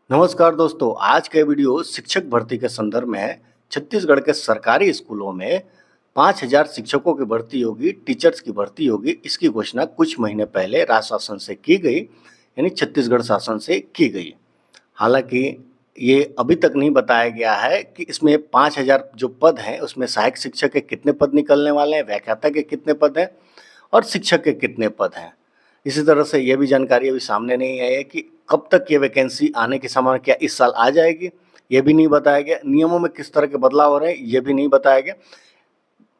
नमस्कार दोस्तों, आज का वीडियो शिक्षक भर्ती के संदर्भ में है। छत्तीसगढ़ के सरकारी स्कूलों में 5,000 शिक्षकों की भर्ती होगी, टीचर्स की भर्ती होगी। इसकी घोषणा कुछ महीने पहले राज्य शासन से की गई, यानी छत्तीसगढ़ शासन से की गई। हालांकि ये अभी तक नहीं बताया गया है कि इसमें 5,000 जो पद हैं उसमें सहायक शिक्षक के कितने पद निकलने वाले हैं, व्याख्याता के कितने पद हैं और शिक्षक के कितने पद हैं। इसी तरह से ये भी जानकारी अभी सामने नहीं आई है कि कब तक ये वैकेंसी आने की संभावना, क्या इस साल आ जाएगी, ये भी नहीं बताया गया। नियमों में किस तरह के बदलाव हो रहे हैं ये भी नहीं बताया गया।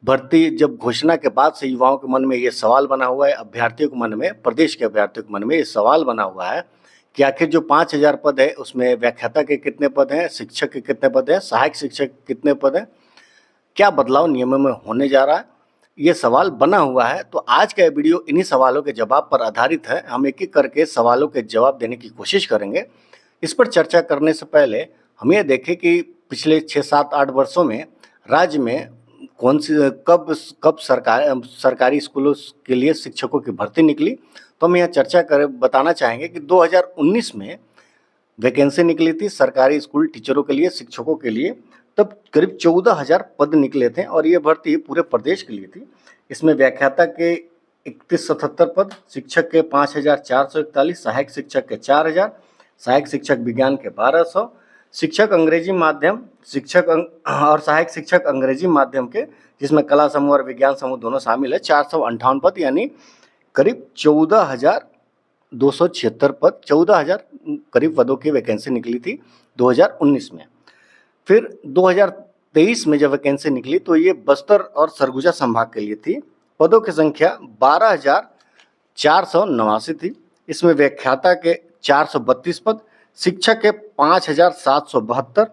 भर्ती जब घोषणा के बाद से युवाओं के मन में ये सवाल बना हुआ है, अभ्यर्थियों के मन में, प्रदेश के अभ्यर्थियों के मन में ये सवाल बना हुआ है कि आखिर जो 5,000 पद है उसमें व्याख्याता के कितने पद हैं, शिक्षक के कितने पद हैं, सहायक शिक्षक के कितने पद हैं, क्या बदलाव नियमों में होने जा रहा है, ये सवाल बना हुआ है। तो आज का ये वीडियो इन्हीं सवालों के जवाब पर आधारित है। हम एक एक करके सवालों के जवाब देने की कोशिश करेंगे। इस पर चर्चा करने से पहले हम ये देखें कि पिछले 6, 7, 8 वर्षों में राज्य में कौन सी कब सरकारी स्कूलों के लिए शिक्षकों की भर्ती निकली। तो हम यहाँ चर्चा बताना चाहेंगे कि 2019 में वैकेंसी निकली थी सरकारी स्कूल टीचरों के लिए, शिक्षकों के लिए। तब करीब 14,000 पद निकले थे और ये भर्ती पूरे प्रदेश के लिए थी। इसमें व्याख्याता के 3177 पद, शिक्षक के 5,441, सहायक शिक्षक के 4,000, सहायक शिक्षक विज्ञान के 1,200, शिक्षक अंग्रेजी माध्यम और सहायक शिक्षक अंग्रेजी माध्यम के, जिसमें कला समूह और विज्ञान समूह दोनों शामिल है, 458 पद, यानी करीब 14,276 पद, 14,000 करीब पदों की वैकेंसी निकली थी 2019 में। फिर 2023 में जब वैकेंसी निकली तो ये बस्तर और सरगुजा संभाग के लिए थी। पदों की संख्या 12,489 थी। इसमें व्याख्याता के 432 पद, शिक्षक के 5,772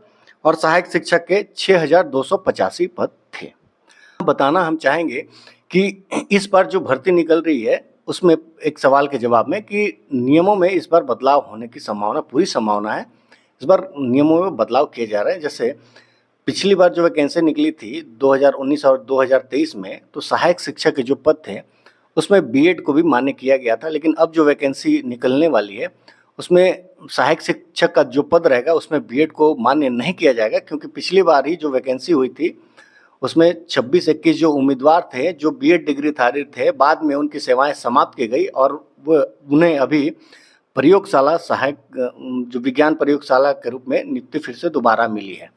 और सहायक शिक्षक के 6,285 पद थे। बताना हम चाहेंगे कि इस बार जो भर्ती निकल रही है उसमें एक सवाल के जवाब में कि नियमों में इस बार बदलाव होने की संभावना, पूरी संभावना है। इस बार नियमों में बदलाव किए जा रहे हैं। जैसे पिछली बार जो वैकेंसी निकली थी 2019 और 2023 में, तो सहायक शिक्षक के जो पद थे उसमें बीएड को भी मान्य किया गया था। लेकिन अब जो वैकेंसी निकलने वाली है उसमें सहायक शिक्षक का जो पद रहेगा उसमें बीएड को मान्य नहीं किया जाएगा, क्योंकि पिछली बार ही जो वैकेंसी हुई थी उसमें 26-21 जो उम्मीदवार थे जो बीएड डिग्रीधारी थे, बाद में उनकी सेवाएं समाप्त की गई और वो उन्हें अभी प्रयोगशाला सहायक, जो विज्ञान प्रयोगशाला के रूप में नियुक्ति फिर से दोबारा मिली है।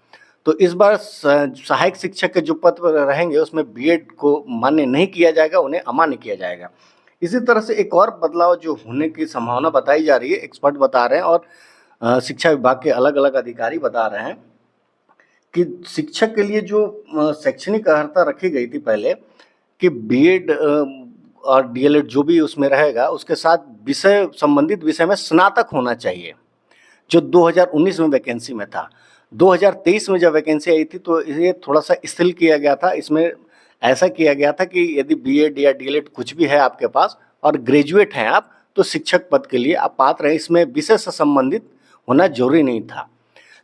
तो इस बार सहायक शिक्षक के जो पद रहेंगे उसमें बीएड को मान्य नहीं किया जाएगा, उन्हें अमान्य किया जाएगा। इसी तरह से एक और बदलाव जो होने की संभावना बताई जा रही है, एक्सपर्ट बता रहे हैं और शिक्षा विभाग के अलग अलग अधिकारी बता रहे हैं कि शिक्षक के लिए जो शैक्षणिक अर्हता रखी गई थी पहले कि बीएड और डीएलएड जो भी उसमें रहेगा उसके साथ विषय, संबंधित विषय में स्नातक होना चाहिए, जो 2019 में वैकेंसी में था। 2023 में जब वैकेंसी आई थी तो ये थोड़ा सा स्थिल किया गया था। इसमें ऐसा किया गया था कि यदि बीएड या डीएलएड कुछ भी है आपके पास और ग्रेजुएट हैं आप, तो शिक्षक पद के लिए आप पात्र हैं। इसमें विषय से संबंधित होना जरूरी नहीं था।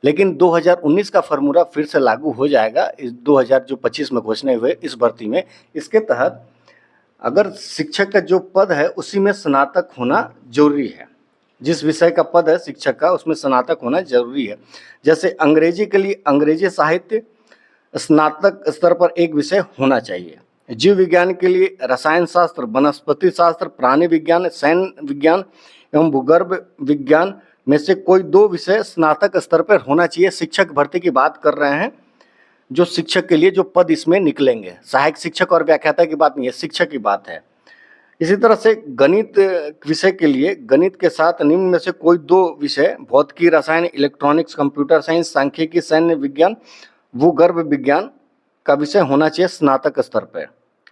लेकिन 2019 का फॉर्मूला फिर से लागू हो जाएगा इस 2025 में घोषणा हुए इस भर्ती में। इसके तहत अगर शिक्षक का जो पद है उसी में स्नातक होना जरूरी है। जिस विषय का पद है शिक्षक का उसमें स्नातक होना जरूरी है। जैसे अंग्रेजी के लिए अंग्रेजी साहित्य स्नातक स्तर पर एक विषय होना चाहिए। जीव विज्ञान के लिए रसायन शास्त्र, वनस्पति शास्त्र, प्राणी विज्ञान, सैन्य विज्ञान एवं भूगर्भ विज्ञान में से कोई 2 विषय स्नातक स्तर पर होना चाहिए। शिक्षक भर्ती की बात कर रहे हैं, जो शिक्षक के लिए जो पद इसमें निकलेंगे, सहायक शिक्षक और व्याख्याता की बात नहीं है, शिक्षक की बात है। इसी तरह से गणित विषय के लिए गणित के साथ निम्न में से कोई 2 विषय, भौतिकी, रसायन, इलेक्ट्रॉनिक्स, कंप्यूटर साइंस, सांख्यिकी, सैन्य विज्ञान, भूगर्भ विज्ञान का विषय होना चाहिए स्नातक स्तर पर,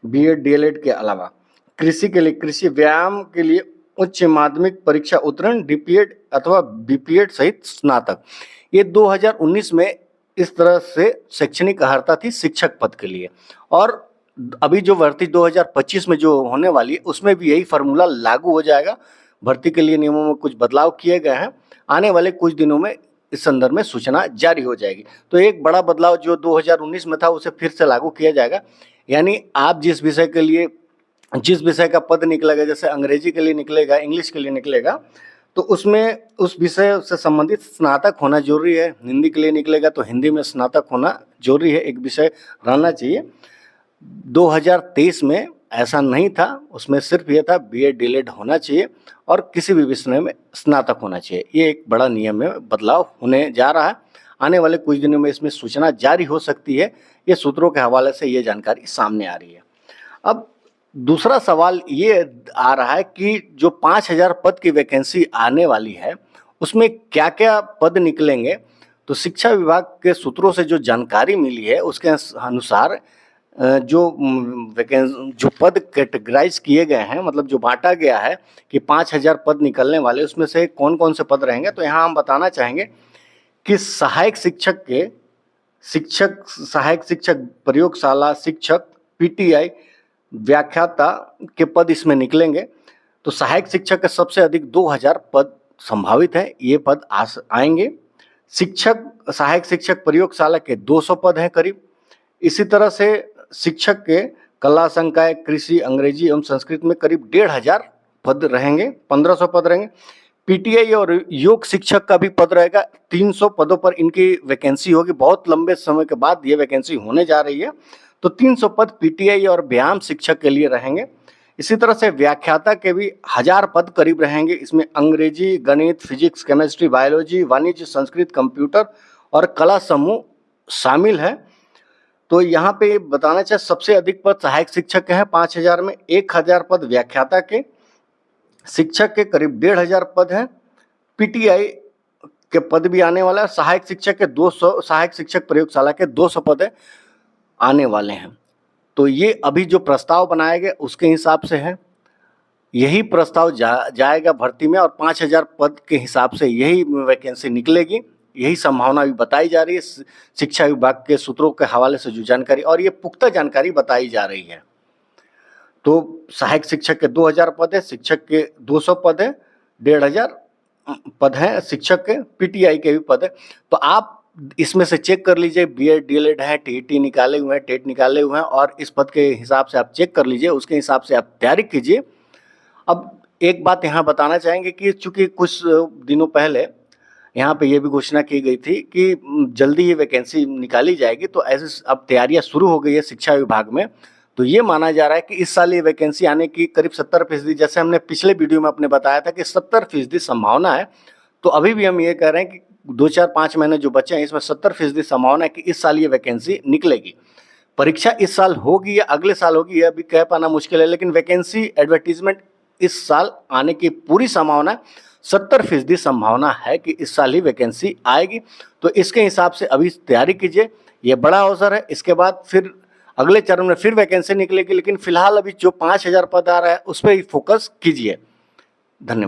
बीएड डीएलएड के अलावा। कृषि के लिए, कृषि व्यायाम के लिए उच्च माध्यमिक परीक्षा उत्तीर्ण, डीपीएड अथवा बीपीएड सहित स्नातक। ये 2019 में इस तरह से शैक्षणिक अर्हता थी शिक्षक पद के लिए। और अभी जो भर्ती 2025 में जो होने वाली है उसमें भी यही फार्मूला लागू हो जाएगा। भर्ती के लिए नियमों में कुछ बदलाव किए गए हैं। आने वाले कुछ दिनों में इस संदर्भ में सूचना जारी हो जाएगी। तो एक बड़ा बदलाव जो 2019 में था उसे फिर से लागू किया जाएगा। यानी आप जिस विषय के लिए, जिस विषय का पद निकलेगा, जैसे अंग्रेजी के लिए निकलेगा, इंग्लिश के लिए निकलेगा, तो उसमें उस विषय से संबंधित स्नातक होना जरूरी है। हिंदी के लिए निकलेगा तो हिंदी में स्नातक होना जरूरी है, एक विषय रहना चाहिए। 2023 में ऐसा नहीं था, उसमें सिर्फ ये था बीएड डीएलएड होना चाहिए और किसी भी विषय में स्नातक होना चाहिए। ये एक बड़ा नियम में बदलाव होने जा रहा है। आने वाले कुछ दिनों में इसमें सूचना जारी हो सकती है। ये सूत्रों के हवाले से ये जानकारी सामने आ रही है। अब दूसरा सवाल ये आ रहा है कि जो 5000 पद की वैकेंसी आने वाली है उसमें क्या क्या पद निकलेंगे। तो शिक्षा विभाग के सूत्रों से जो जानकारी मिली है उसके अनुसार जो पद कैटेगराइज किए गए हैं, मतलब जो बांटा गया है कि 5000 पद निकलने वाले, उसमें से कौन कौन से पद रहेंगे। तो यहाँ हम बताना चाहेंगे कि सहायक शिक्षक, प्रयोगशाला शिक्षक, पीटीआई, व्याख्याता के पद इसमें निकलेंगे। तो सहायक शिक्षक के सबसे अधिक 2000 पद संभावित है, ये पद आएंगे। सहायक शिक्षक प्रयोगशाला के 200 पद हैं करीब। इसी तरह से शिक्षक के कला संकाय, कृषि, अंग्रेजी एवं संस्कृत में करीब 1500 पद रहेंगे, 1500 पद रहेंगे। पीटीआई और योग शिक्षक का भी पद रहेगा, 300 पदों पर इनकी वैकेंसी होगी। बहुत लंबे समय के बाद ये वैकेंसी होने जा रही है। तो 300 पद पीटीआई और व्यायाम शिक्षक के लिए रहेंगे। इसी तरह से व्याख्याता के भी 1000 पद करीब रहेंगे। इसमें अंग्रेजी, गणित, फिजिक्स, केमिस्ट्री, बायोलॉजी, वाणिज्य, संस्कृत, कंप्यूटर और कला समूह शामिल है। तो यहाँ पे बताना चाहिए सबसे अधिक पद सहायक शिक्षक के हैं 5000 में, 1000 पद व्याख्याता के, शिक्षक के करीब 1500 पद हैं, पीटीआई के पद भी आने वाला है, सहायक शिक्षक के 200, सहायक शिक्षक प्रयोगशाला के 200 पद आने वाले हैं। तो ये अभी जो प्रस्ताव बनाया गया उसके हिसाब से है, यही प्रस्ताव जाएगा भर्ती में और 5000 पद के हिसाब से यही वैकेंसी निकलेगी। यही संभावना भी बताई जा रही है शिक्षा विभाग के सूत्रों के हवाले से जो जानकारी, और ये पुख्ता जानकारी बताई जा रही है। तो सहायक शिक्षक के 2000 पद है, शिक्षक के 200 पद है, 1500 पद हैं शिक्षक के, पीटीआई के भी पद है। तो आप इसमें से चेक कर लीजिए, बीएड डीएलएड है, टीईटी निकाले हुए हैं, टेट निकाले हुए हैं, और इस पद के हिसाब से आप चेक कर लीजिए, उसके हिसाब से आप तैयारी कीजिए। अब एक बात यहाँ बताना चाहेंगे कि चूंकि कुछ दिनों पहले यहाँ पे ये भी घोषणा की गई थी कि जल्दी ये वैकेंसी निकाली जाएगी, तो ऐसे अब तैयारियां शुरू हो गई है शिक्षा विभाग में। तो ये माना जा रहा है कि इस साल ये वैकेंसी आने की करीब 70%, जैसे हमने पिछले वीडियो में अपने बताया था कि 70% संभावना है। तो अभी भी हम ये कह रहे हैं कि 2-4-5 महीने जो बचे हैं इसमें 70% संभावना है कि इस साल ये वैकेंसी निकलेगी। परीक्षा इस साल होगी या अगले साल होगी यह अभी कह पाना मुश्किल है, लेकिन वैकेंसी एडवर्टीजमेंट इस साल आने की पूरी संभावना है। 70% संभावना है कि इस साल ही वैकेंसी आएगी। तो इसके हिसाब से अभी तैयारी कीजिए, ये बड़ा अवसर है। इसके बाद फिर अगले चरण में फिर वैकेंसी निकलेगी, लेकिन फिलहाल अभी जो 5000 पद आ रहा है उस पर ही फोकस कीजिए। धन्यवाद।